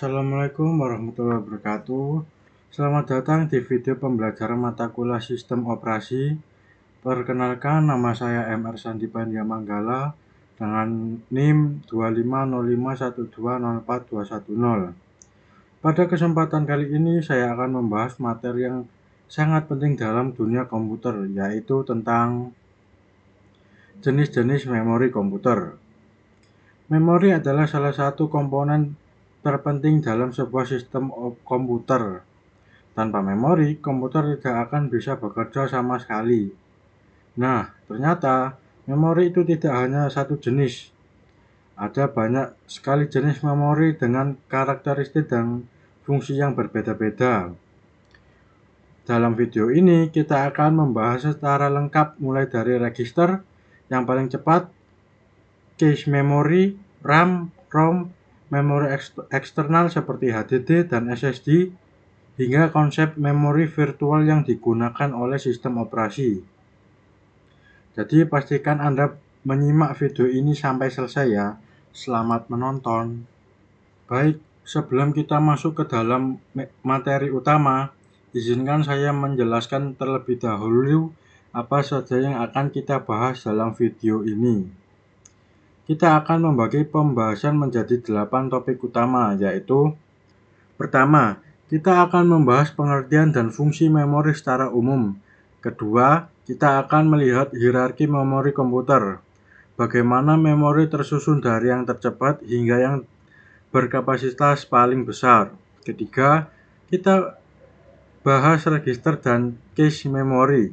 Assalamualaikum warahmatullahi wabarakatuh. Selamat datang di video pembelajaran mata kuliah sistem operasi. Perkenalkan, nama saya M.R. Sandi Pandia Manggala dengan NIM 25051204210. Pada kesempatan kali ini saya akan membahas materi yang sangat penting dalam dunia komputer, yaitu tentang jenis-jenis memori komputer. Memori adalah salah satu komponen terpenting dalam sebuah sistem komputer. Tanpa memori, komputer tidak akan bisa bekerja sama sekali. Nah, ternyata memori itu tidak hanya satu jenis. Ada banyak sekali jenis memori dengan karakteristik dan fungsi yang berbeda-beda. Dalam video ini, kita akan membahas secara lengkap mulai dari register yang paling cepat, cache memory, RAM, ROM, memori eksternal seperti HDD dan SSD, hingga konsep memori virtual yang digunakan oleh sistem operasi. Jadi pastikan Anda menyimak video ini sampai selesai ya. Selamat menonton. Baik, sebelum kita masuk ke dalam materi utama, izinkan saya menjelaskan terlebih dahulu apa saja yang akan kita bahas dalam video ini. Kita akan membagi pembahasan menjadi 8 topik utama, yaitu: pertama, kita akan membahas pengertian dan fungsi memori secara umum. Kedua, kita akan melihat hierarki memori komputer. Bagaimana memori tersusun dari yang tercepat hingga yang berkapasitas paling besar. Ketiga, kita bahas register dan cache memory,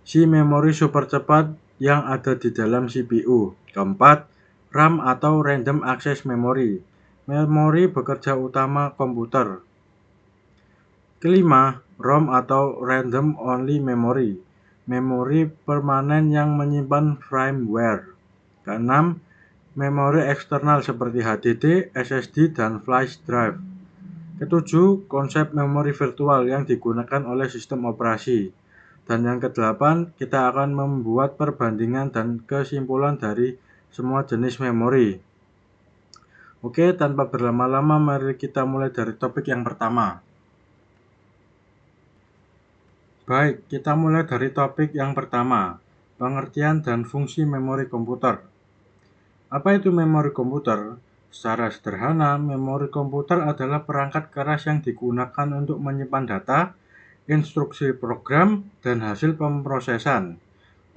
si memori super cepat yang ada di dalam CPU. Keempat, RAM atau Random Access Memory, memori bekerja utama komputer. Kelima, ROM atau Random Only Memory, memori permanen yang menyimpan firmware. Keenam, memori eksternal seperti HDD, SSD, dan flash drive. Ketujuh, konsep memori virtual yang digunakan oleh sistem operasi. Dan yang kedelapan, kita akan membuat perbandingan dan kesimpulan dari semua jenis memori. Oke, tanpa berlama-lama, mari kita mulai dari topik yang pertama. Baik, kita mulai dari topik yang pertama, pengertian dan fungsi memori komputer. Apa itu memori komputer? Secara sederhana, memori komputer adalah perangkat keras yang digunakan untuk menyimpan data, instruksi program, dan hasil pemrosesan,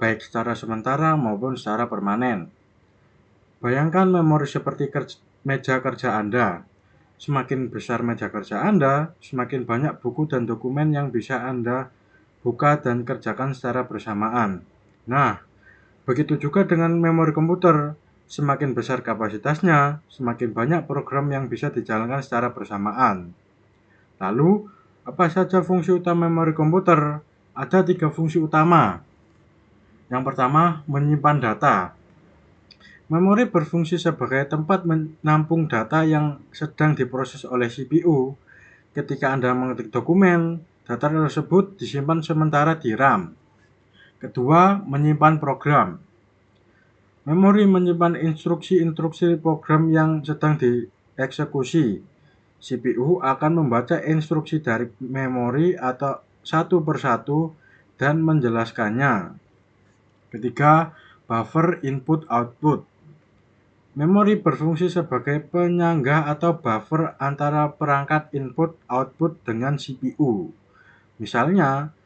baik secara sementara maupun secara permanen. Bayangkan memori seperti meja kerja Anda. Semakin besar meja kerja Anda, semakin banyak buku dan dokumen yang bisa Anda buka dan kerjakan secara bersamaan. Nah, begitu juga dengan memori komputer. Semakin besar kapasitasnya, semakin banyak program yang bisa dijalankan secara bersamaan. Lalu, apa saja fungsi utama memori komputer? Ada 3 fungsi utama. Yang pertama, menyimpan data. Memori berfungsi sebagai tempat menampung data yang sedang diproses oleh CPU. Ketika Anda mengetik dokumen, data tersebut disimpan sementara di RAM. Kedua, menyimpan program. Memori menyimpan instruksi-instruksi program yang sedang dieksekusi. CPU akan membaca instruksi dari memori atau satu persatu dan menjelaskannya. Ketiga, buffer input-output. Memori berfungsi sebagai penyangga atau buffer antara perangkat input-output dengan CPU. Misalnya,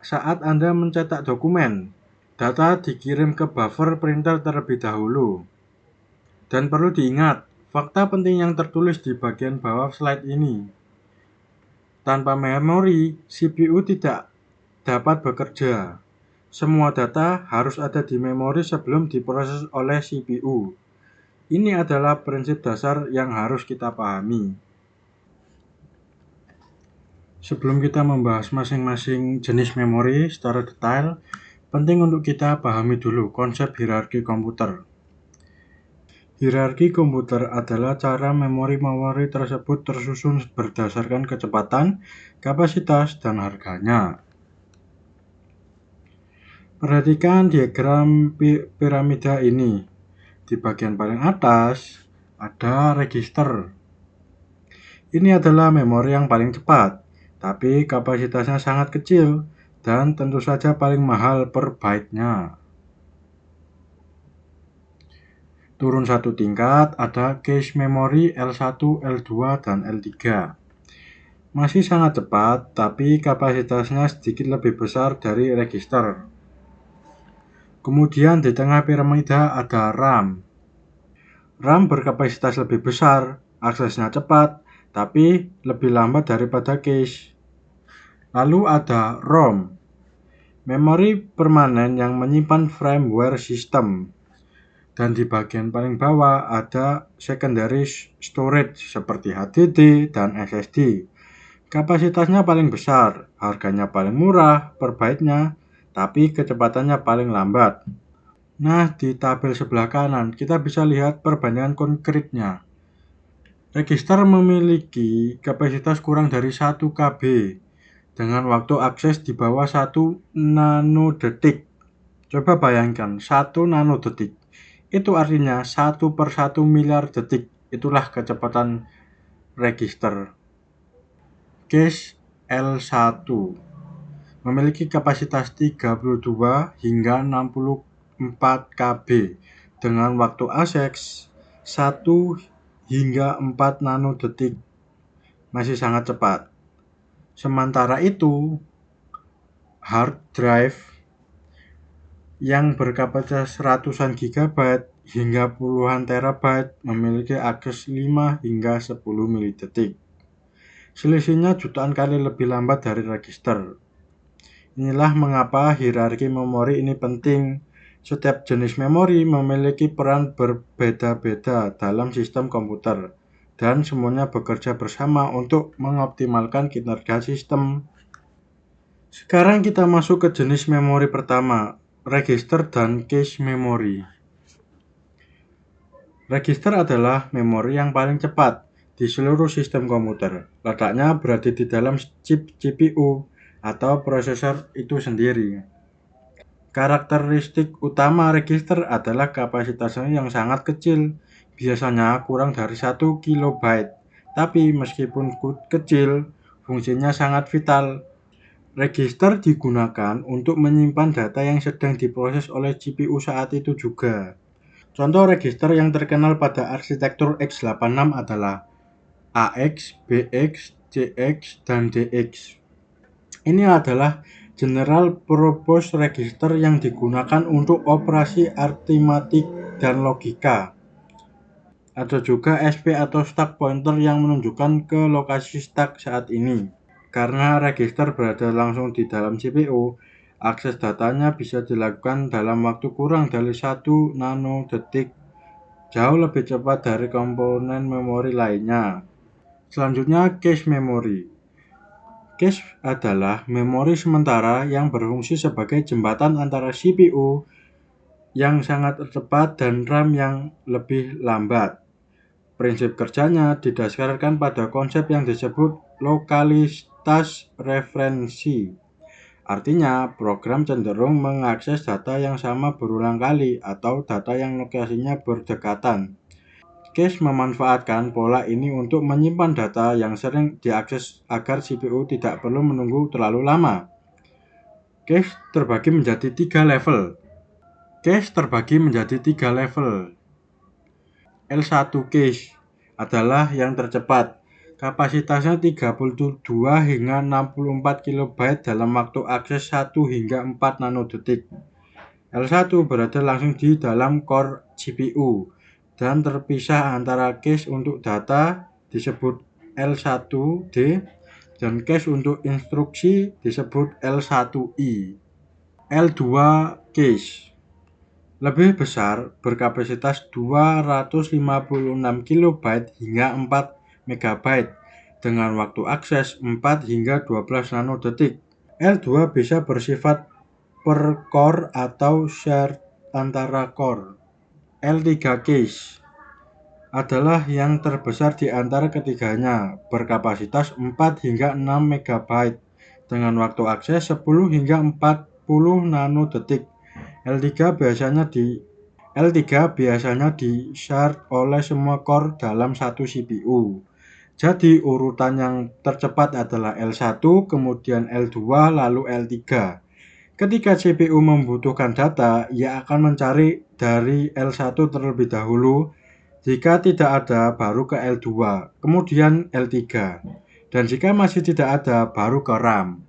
saat Anda mencetak dokumen, data dikirim ke buffer printer terlebih dahulu. Dan perlu diingat, fakta penting yang tertulis di bagian bawah slide ini. Tanpa memori, CPU tidak dapat bekerja. Semua data harus ada di memori sebelum diproses oleh CPU. Ini adalah prinsip dasar yang harus kita pahami. Sebelum kita membahas masing-masing jenis memori secara detail, penting untuk kita pahami dulu konsep hierarki komputer. Hierarki komputer adalah cara memori-memori tersebut tersusun berdasarkan kecepatan, kapasitas, dan harganya. Perhatikan diagram piramida ini. Di bagian paling atas ada register. Ini adalah memori yang paling cepat, tapi kapasitasnya sangat kecil dan tentu saja paling mahal per byte-nya. Turun satu tingkat, ada cache memori L1, L2, dan L3. Masih sangat cepat, tapi kapasitasnya sedikit lebih besar dari register. Kemudian di tengah piramida ada RAM. RAM berkapasitas lebih besar, aksesnya cepat, tapi lebih lambat daripada cache. Lalu ada ROM, memori permanen yang menyimpan firmware sistem. Dan di bagian paling bawah ada secondary storage seperti HDD dan SSD. Kapasitasnya paling besar, harganya paling murah per byte-nya, tapi kecepatannya paling lambat. Nah, di tabel sebelah kanan kita bisa lihat perbandingan konkretnya. Register memiliki kapasitas kurang dari 1 KB dengan waktu akses di bawah 1 nanodetik. Coba bayangkan, 1 nanodetik. Itu artinya 1/1 miliar detik. Itulah kecepatan register. Cache L1 memiliki kapasitas 32 hingga 64 KB dengan waktu akses 1 hingga 4 nanodetik. Masih sangat cepat. Sementara itu, hard drive yang berkapasitas ratusan gigabyte hingga puluhan terabyte memiliki akses 5 hingga 10 milidetik. Selisihnya jutaan kali lebih lambat dari register. Inilah mengapa hierarki memori ini penting. Setiap jenis memori memiliki peran berbeda-beda dalam sistem komputer, dan semuanya bekerja bersama untuk mengoptimalkan kinerja sistem. Sekarang kita masuk ke jenis memori pertama, register dan cache memory. Register adalah memori yang paling cepat di seluruh sistem komputer. Letaknya berada di dalam chip CPU atau prosesor itu sendiri. Karakteristik utama register adalah kapasitasnya yang sangat kecil, biasanya kurang dari 1 kilobyte. Tapi meskipun kecil, fungsinya sangat vital. Register digunakan untuk menyimpan data yang sedang diproses oleh CPU saat itu juga. Contoh register yang terkenal pada arsitektur x86 adalah AX, BX, CX, dan DX. Ini adalah General Purpose Register yang digunakan untuk operasi aritmatik dan logika. Ada juga SP atau stack pointer yang menunjukkan ke lokasi stack saat ini. Karena register berada langsung di dalam CPU, akses datanya bisa dilakukan dalam waktu kurang dari 1 nanodetik, jauh lebih cepat dari komponen memori lainnya. Selanjutnya, cache memory. Cache adalah memori sementara yang berfungsi sebagai jembatan antara CPU yang sangat cepat dan RAM yang lebih lambat. Prinsip kerjanya didasarkan pada konsep yang disebut lokalitas referensi. Artinya, program cenderung mengakses data yang sama berulang kali atau data yang lokasinya berdekatan. Cache memanfaatkan pola ini untuk menyimpan data yang sering diakses agar CPU tidak perlu menunggu terlalu lama. Cache terbagi menjadi 3 level. L1 cache adalah yang tercepat. Kapasitasnya 32 hingga 64 KB dalam waktu akses 1 hingga 4 nanodetik. L1 berada langsung di dalam core CPU dan terpisah antara cache untuk data disebut L1D dan cache untuk instruksi disebut L1I. L2 cache lebih besar, berkapasitas 256 KB hingga 4 MB dengan waktu akses 4 hingga 12 nanodetik. L2 bisa bersifat per core atau shared antara core. L3 cache adalah yang terbesar di antara ketiganya, berkapasitas 4 hingga 6 MB dengan waktu akses 10 hingga 40 nanodetik. L3 biasanya di-share oleh semua core dalam satu CPU. Jadi urutan yang tercepat adalah L1, kemudian L2, lalu L3. Ketika CPU membutuhkan data, ia akan mencari dari L1 terlebih dahulu. Jika tidak ada, baru ke L2, kemudian L3. Dan jika masih tidak ada, baru ke RAM.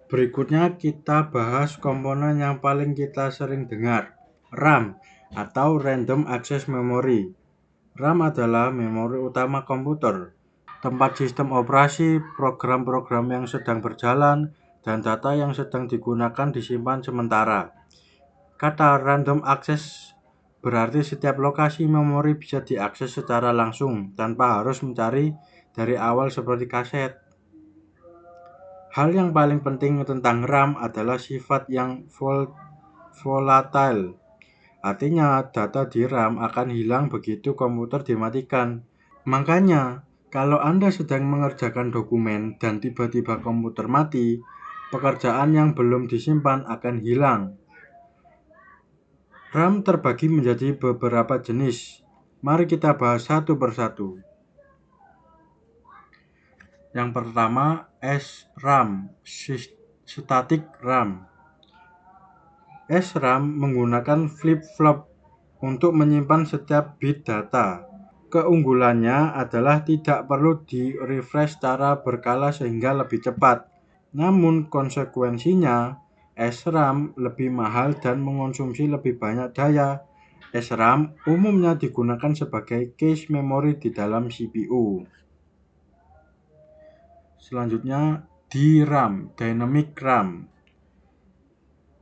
Berikutnya kita bahas komponen yang paling kita sering dengar, RAM atau Random Access Memory. RAM adalah memori utama komputer, tempat sistem operasi, program-program yang sedang berjalan, dan data yang sedang digunakan disimpan sementara. Kata random access berarti setiap lokasi memori bisa diakses secara langsung tanpa harus mencari dari awal seperti kaset. Hal yang paling penting tentang RAM adalah sifat yang volatile. Artinya data di RAM akan hilang begitu komputer dimatikan. Makanya, kalau Anda sedang mengerjakan dokumen dan tiba-tiba komputer mati, pekerjaan yang belum disimpan akan hilang. RAM terbagi menjadi beberapa jenis. Mari kita bahas satu persatu. Yang pertama, SRAM, Static RAM. SRAM menggunakan flip-flop untuk menyimpan setiap bit data. Keunggulannya adalah tidak perlu di-refresh secara berkala sehingga lebih cepat. Namun konsekuensinya, SRAM lebih mahal dan mengonsumsi lebih banyak daya. SRAM umumnya digunakan sebagai cache memori di dalam CPU. Selanjutnya, DRAM, Dynamic RAM.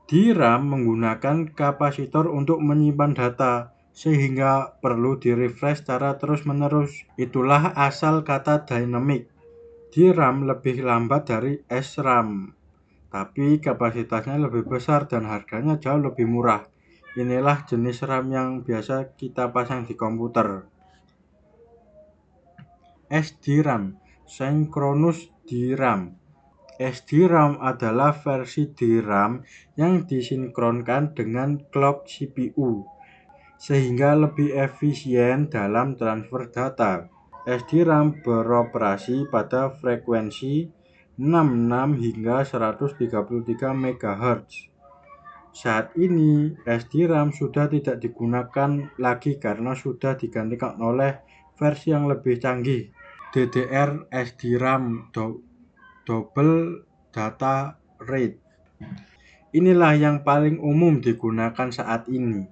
DRAM menggunakan kapasitor untuk menyimpan data, sehingga perlu di-refresh secara terus-menerus. Itulah asal kata dynamic. DRAM lebih lambat dari SRAM, tapi kapasitasnya lebih besar dan harganya jauh lebih murah. Inilah jenis RAM yang biasa kita pasang di komputer. SDRAM, Synchronous DRAM. SDRAM adalah versi DRAM yang disinkronkan dengan clock CPU, sehingga lebih efisien dalam transfer data. SDRAM beroperasi pada frekuensi 66 hingga 133 MHz. Saat ini, SDRAM sudah tidak digunakan lagi karena sudah digantikan oleh versi yang lebih canggih, DDR SDRAM Double Data Rate. Inilah yang paling umum digunakan saat ini.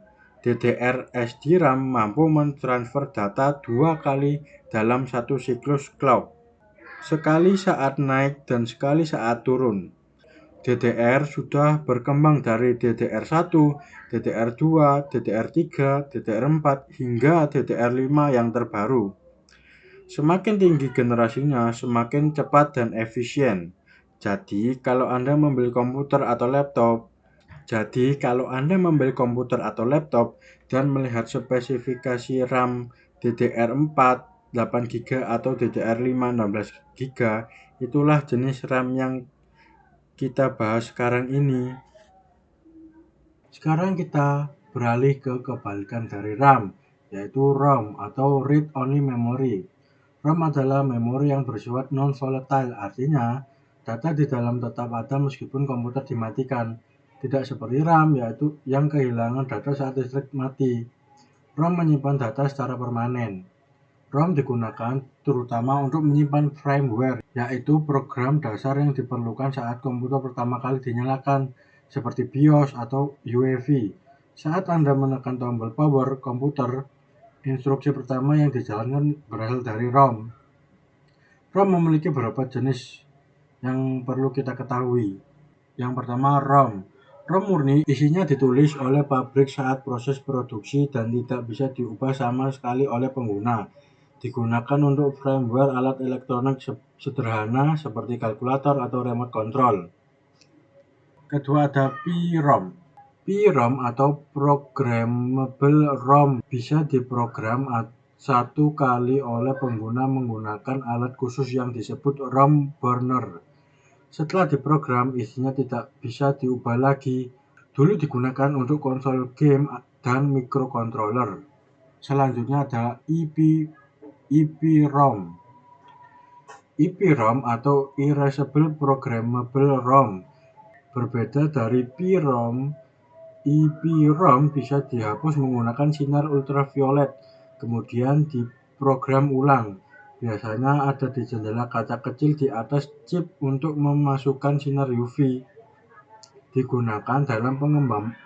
DDR SDRAM mampu mentransfer data 2 kali dalam satu siklus clock, sekali saat naik dan sekali saat turun. DDR sudah berkembang dari DDR1, DDR2, DDR3, DDR4, hingga DDR5 yang terbaru. Semakin tinggi generasinya, semakin cepat dan efisien. Jadi, kalau Anda membeli komputer atau laptop, dan melihat spesifikasi RAM DDR4 8GB atau DDR5 16GB, itulah jenis RAM yang kita bahas sekarang ini. Sekarang kita beralih ke kebalikan dari RAM, yaitu ROM atau Read Only Memory. RAM adalah memori yang bersifat non-volatile, artinya data di dalam tetap ada meskipun komputer dimatikan. Tidak seperti RAM, yaitu yang kehilangan data saat listrik mati. ROM menyimpan data secara permanen. ROM digunakan terutama untuk menyimpan firmware, yaitu program dasar yang diperlukan saat komputer pertama kali dinyalakan, seperti BIOS atau UEFI. Saat Anda menekan tombol power komputer, instruksi pertama yang dijalankan berasal dari ROM. ROM memiliki beberapa jenis yang perlu kita ketahui. Yang pertama, ROM. ROM murni isinya ditulis oleh pabrik saat proses produksi dan tidak bisa diubah sama sekali oleh pengguna. Digunakan untuk firmware alat elektronik sederhana seperti kalkulator atau remote control. Kedua ada PROM. PROM atau Programmable ROM bisa diprogram satu kali oleh pengguna menggunakan alat khusus yang disebut ROM burner. Setelah diprogram, isinya tidak bisa diubah lagi. Dulu digunakan untuk konsol game dan microcontroller. Selanjutnya ada EEPROM. EPROM atau Erasable Programmable ROM. Berbeda dari PROM, EPROM bisa dihapus menggunakan sinar ultraviolet, kemudian diprogram ulang. Biasanya ada di jendela kaca kecil di atas chip untuk memasukkan sinar UV. Digunakan dalam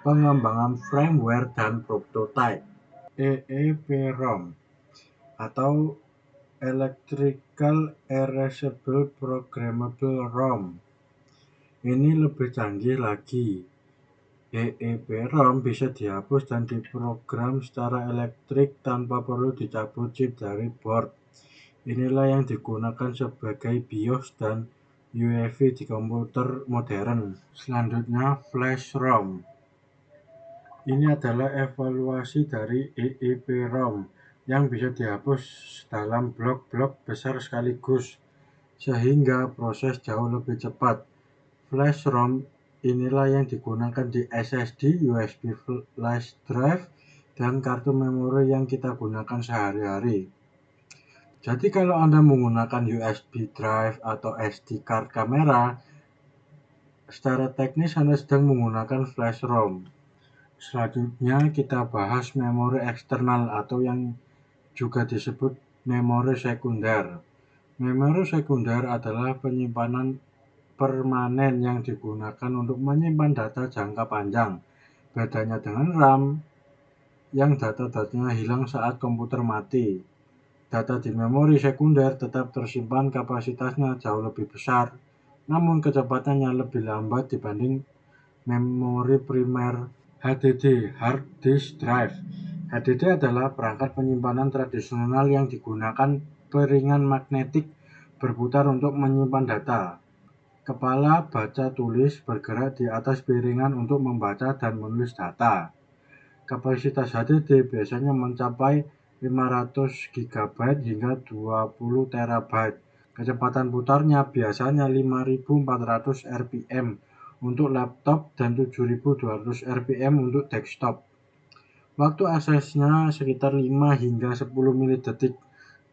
pengembangan firmware dan prototipe. EEPROM atau Electrical Erasable Programmable ROM. Ini lebih canggih lagi. EEPROM bisa dihapus dan diprogram secara elektrik tanpa perlu dicabut chip dari board. Inilah yang digunakan sebagai BIOS dan UEFI di komputer modern. Selanjutnya, Flash ROM. Ini adalah evaluasi dari EEPROM yang bisa dihapus dalam blok-blok besar sekaligus, sehingga proses jauh lebih cepat. Flash ROM inilah yang digunakan di SSD, USB flash drive, dan kartu memori yang kita gunakan sehari-hari. Jadi kalau Anda menggunakan USB drive atau SD card kamera, secara teknis Anda sedang menggunakan flash ROM. Selanjutnya kita bahas memori eksternal atau yang juga disebut memori sekunder. Memori sekunder adalah penyimpanan permanen yang digunakan untuk menyimpan data jangka panjang. Bedanya dengan RAM, yang data-datanya hilang saat komputer mati. Data di memori sekunder tetap tersimpan, kapasitasnya jauh lebih besar, namun kecepatannya lebih lambat dibanding memori primer. HDD (Hard Disk Drive). HDD adalah perangkat penyimpanan tradisional yang digunakan piringan magnetik berputar untuk menyimpan data. Kepala baca tulis bergerak di atas piringan untuk membaca dan menulis data. Kapasitas HDD biasanya mencapai 500 GB hingga 20 TB. Kecepatan putarnya biasanya 5400 rpm untuk laptop dan 7200 rpm untuk desktop. Waktu aksesnya sekitar 5 hingga 10 milidetik,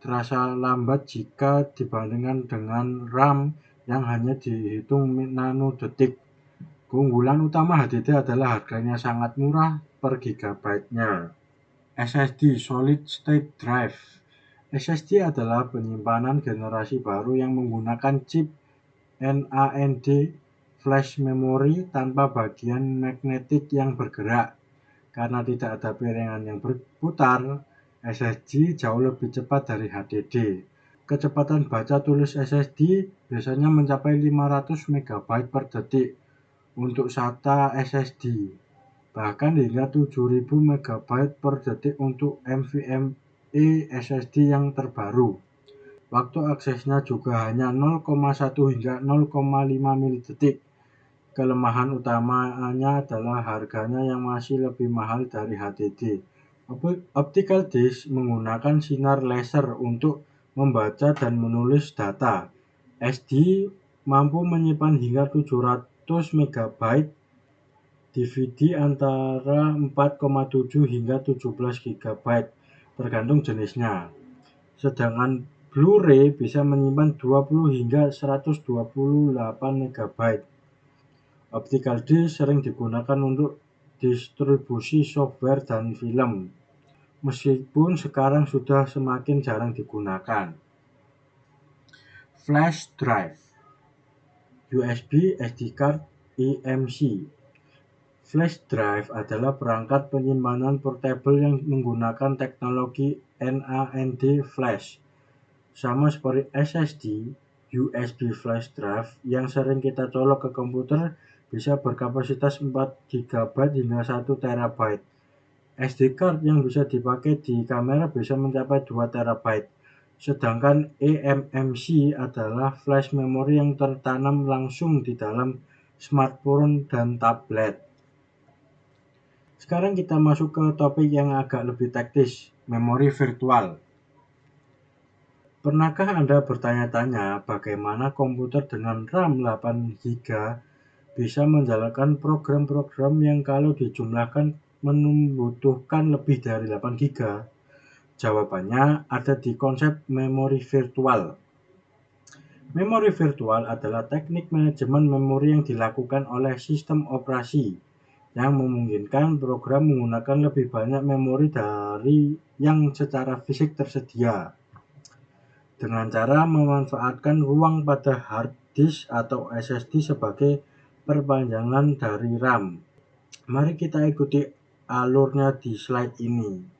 terasa lambat jika dibandingkan dengan RAM yang hanya dihitung nanodetik. Keunggulan utama HDD adalah harganya sangat murah per gigabyte-nya. SSD (Solid State Drive). SSD adalah penyimpanan generasi baru yang menggunakan chip NAND flash memory tanpa bagian magnetik yang bergerak. Karena tidak ada piringan yang berputar, SSD jauh lebih cepat dari HDD. Kecepatan baca tulis SSD biasanya mencapai 500 MB per detik untuk SATA SSD, bahkan hingga 7000 MB per detik untuk NVMe SSD yang terbaru. Waktu aksesnya juga hanya 0,1 hingga 0,5 milidetik. Kelemahan utamanya adalah harganya yang masih lebih mahal dari HDD. Optical disk menggunakan sinar laser untuk membaca dan menulis data. SD mampu menyimpan hingga 700 MB. DVD antara 4,7 hingga 17 GB, tergantung jenisnya. Sedangkan Blu-ray bisa menyimpan 20 hingga 128 MB. Optical disk sering digunakan untuk distribusi software dan film, meskipun sekarang sudah semakin jarang digunakan. Flash drive, USB, SD card, eMMC. Flash drive adalah perangkat penyimpanan portable yang menggunakan teknologi NAND flash. Sama seperti SSD, USB flash drive yang sering kita colok ke komputer bisa berkapasitas 4 GB hingga 1 TB. SD card yang bisa dipakai di kamera bisa mencapai 2 TB. Sedangkan eMMC adalah flash memory yang tertanam langsung di dalam smartphone dan tablet. Sekarang kita masuk ke topik yang agak lebih teknis, memori virtual. Pernahkah Anda bertanya-tanya bagaimana komputer dengan RAM 8 GB bisa menjalankan program-program yang kalau dijumlahkan membutuhkan lebih dari 8 GB? Jawabannya ada di konsep memori virtual. Memori virtual adalah teknik manajemen memori yang dilakukan oleh sistem operasi yang memungkinkan program menggunakan lebih banyak memori dari yang secara fisik tersedia, dengan cara memanfaatkan ruang pada hard disk atau SSD sebagai perpanjangan dari RAM. Mari kita ikuti alurnya di slide ini.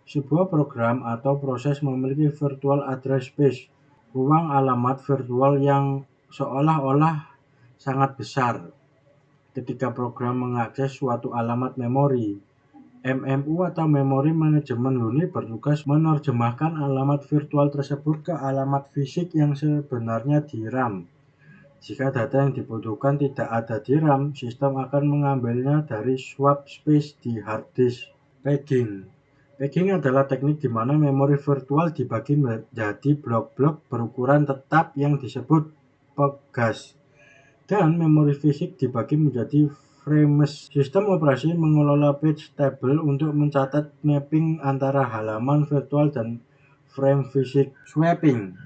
Sebuah program atau proses memiliki virtual address space, ruang alamat virtual yang seolah-olah sangat besar. Ketika program mengakses suatu alamat memori, MMU atau Memory Management Unit bertugas menerjemahkan alamat virtual tersebut ke alamat fisik yang sebenarnya di RAM. Jika data yang dibutuhkan tidak ada di RAM, sistem akan mengambilnya dari swap space di hard disk. Pegging. Pegging adalah teknik di mana memori virtual dibagi menjadi blok-blok berukuran tetap yang disebut pegas, dan memori fisik dibagi menjadi frames. Sistem operasi mengelola page table untuk mencatat mapping antara halaman virtual dan frame fisik. Swapping.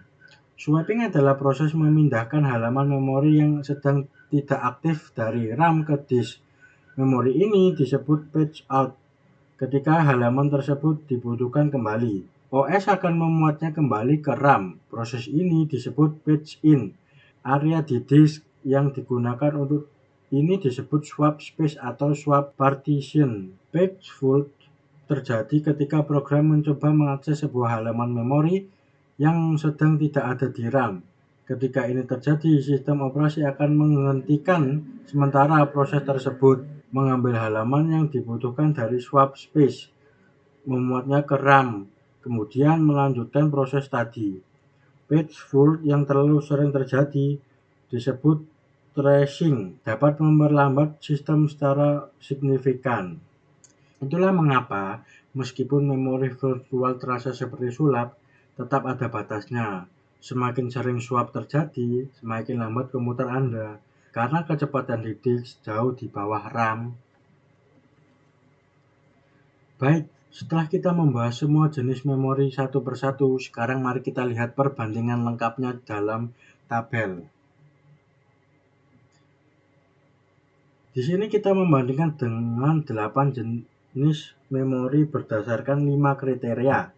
Swapping adalah proses memindahkan halaman memori yang sedang tidak aktif dari RAM ke disk. Memori ini disebut page out. Ketika halaman tersebut dibutuhkan kembali, OS akan memuatnya kembali ke RAM. Proses ini disebut page in. Area di disk yang digunakan untuk ini disebut swap space atau swap partition. Page fault terjadi ketika program mencoba mengakses sebuah halaman memori yang sedang tidak ada di RAM. Ketika ini terjadi, sistem operasi akan menghentikan sementara proses tersebut, mengambil halaman yang dibutuhkan dari swap space, memuatnya ke RAM, kemudian melanjutkan proses tadi. Page fault yang terlalu sering terjadi disebut thrashing, dapat memperlambat sistem secara signifikan. Itulah mengapa, meskipun memori virtual terasa seperti sulap, tetap ada batasnya. Semakin sering swap terjadi, semakin lambat komputer Anda, karena kecepatan di disk jauh di bawah RAM. Baik, setelah kita membahas semua jenis memori satu persatu, sekarang mari kita lihat perbandingan lengkapnya dalam tabel. Di sini kita membandingkan dengan 8 jenis memori berdasarkan 5 kriteria: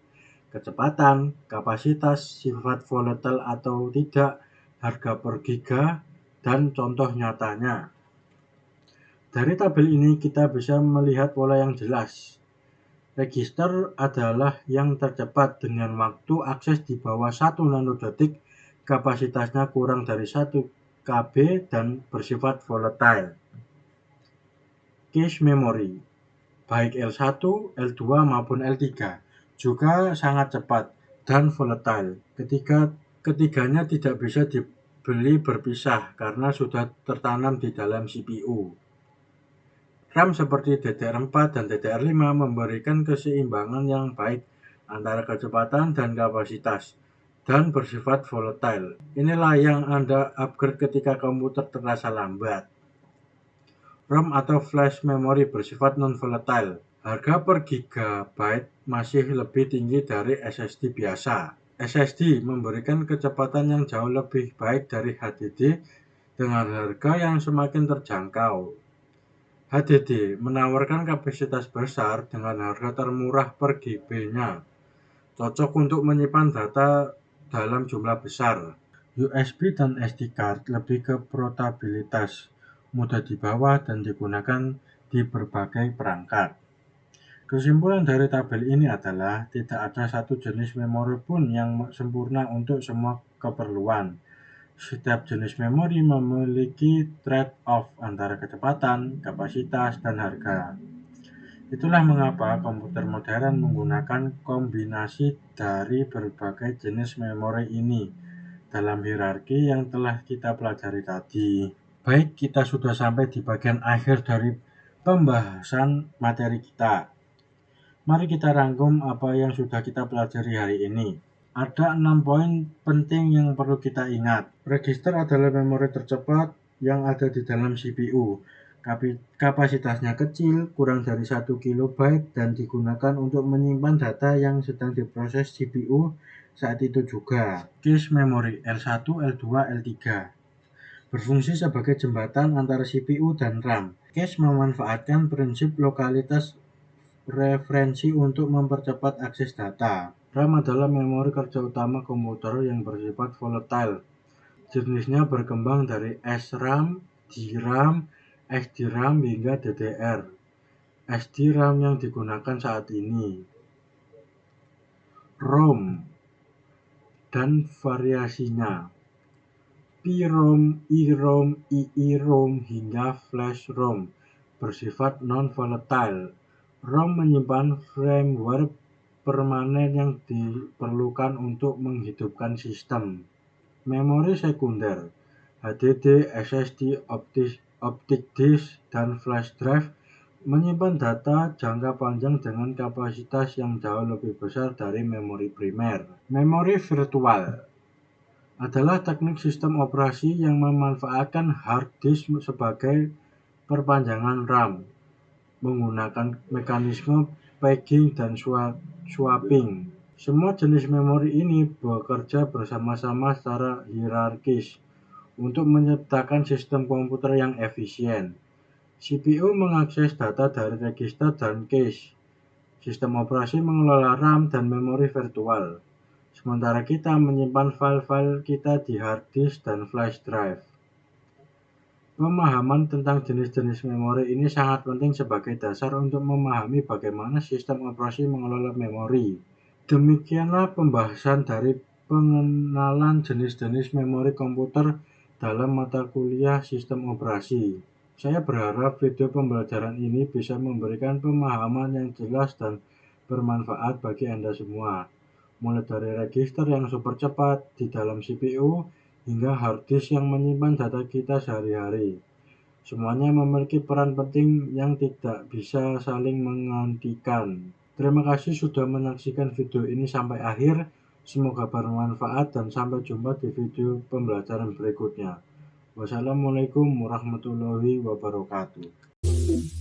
kecepatan, kapasitas, sifat volatile atau tidak, harga per giga, dan contoh nyatanya. Dari tabel ini kita bisa melihat pola yang jelas. Register adalah yang tercepat dengan waktu akses di bawah 1 nanodetik, kapasitasnya kurang dari 1 KB dan bersifat volatile. Cache memory, baik L1, L2 maupun L3, juga sangat cepat dan volatile. Ketiganya tidak bisa dibeli berpisah karena sudah tertanam di dalam CPU. RAM seperti DDR4 dan DDR5 memberikan keseimbangan yang baik antara kecepatan dan kapasitas, dan bersifat volatile. Inilah yang Anda upgrade ketika komputer terasa lambat. ROM atau flash memory bersifat non-volatile. Harga per gigabyte masih lebih tinggi dari SSD biasa. SSD memberikan kecepatan yang jauh lebih baik dari HDD dengan harga yang semakin terjangkau. HDD menawarkan kapasitas besar dengan harga termurah per GB-nya, cocok untuk menyimpan data dalam jumlah besar. USB dan SD card lebih ke portabilitas, mudah dibawa dan digunakan di berbagai perangkat. Kesimpulan dari tabel ini adalah tidak ada satu jenis memori pun yang sempurna untuk semua keperluan. Setiap jenis memori memiliki trade-off antara kecepatan, kapasitas, dan harga. Itulah mengapa komputer modern menggunakan kombinasi dari berbagai jenis memori ini dalam hierarki yang telah kita pelajari tadi. Baik, kita sudah sampai di bagian akhir dari pembahasan materi kita. Mari kita rangkum apa yang sudah kita pelajari hari ini. Ada 6 poin penting yang perlu kita ingat. Register adalah memori tercepat yang ada di dalam CPU. Kapasitasnya kecil, kurang dari 1 kilobyte, dan digunakan untuk menyimpan data yang sedang diproses CPU saat itu juga. Cache memori L1, L2, L3 berfungsi sebagai jembatan antara CPU dan RAM. Cache memanfaatkan prinsip lokalitas referensi untuk mempercepat akses data. RAM adalah memori kerja utama komputer yang bersifat volatile. Jenisnya berkembang dari SRAM, DRAM, XDRAM hingga DDR. SDRAM yang digunakan saat ini. ROM dan variasinya. PROM, EROM, EEROM hingga Flash ROM bersifat non-volatile. ROM menyimpan firmware permanen yang diperlukan untuk menghidupkan sistem. Memori sekunder HDD, SSD, optic disk, dan flash drive menyimpan data jangka panjang dengan kapasitas yang jauh lebih besar dari memori primer. Memori virtual adalah teknik sistem operasi yang memanfaatkan hard disk sebagai perpanjangan RAM, menggunakan mekanisme paging dan swapping. Semua jenis memori ini bekerja bersama-sama secara hierarkis untuk menciptakan sistem komputer yang efisien. CPU mengakses data dari register dan cache. Sistem operasi mengelola RAM dan memori virtual. Sementara kita menyimpan file-file kita di hard disk dan flash drive. Pemahaman tentang jenis-jenis memori ini sangat penting sebagai dasar untuk memahami bagaimana sistem operasi mengelola memori. Demikianlah pembahasan dari pengenalan jenis-jenis memori komputer dalam mata kuliah sistem operasi. Saya berharap video pembelajaran ini bisa memberikan pemahaman yang jelas dan bermanfaat bagi Anda semua, mulai dari register yang super cepat di dalam CPU hingga hard disk yang menyimpan data kita sehari-hari. Semuanya memiliki peran penting yang tidak bisa saling menggantikan. Terima kasih sudah menyaksikan video ini sampai akhir. Semoga bermanfaat dan sampai jumpa di video pembelajaran berikutnya. Wassalamualaikum warahmatullahi wabarakatuh.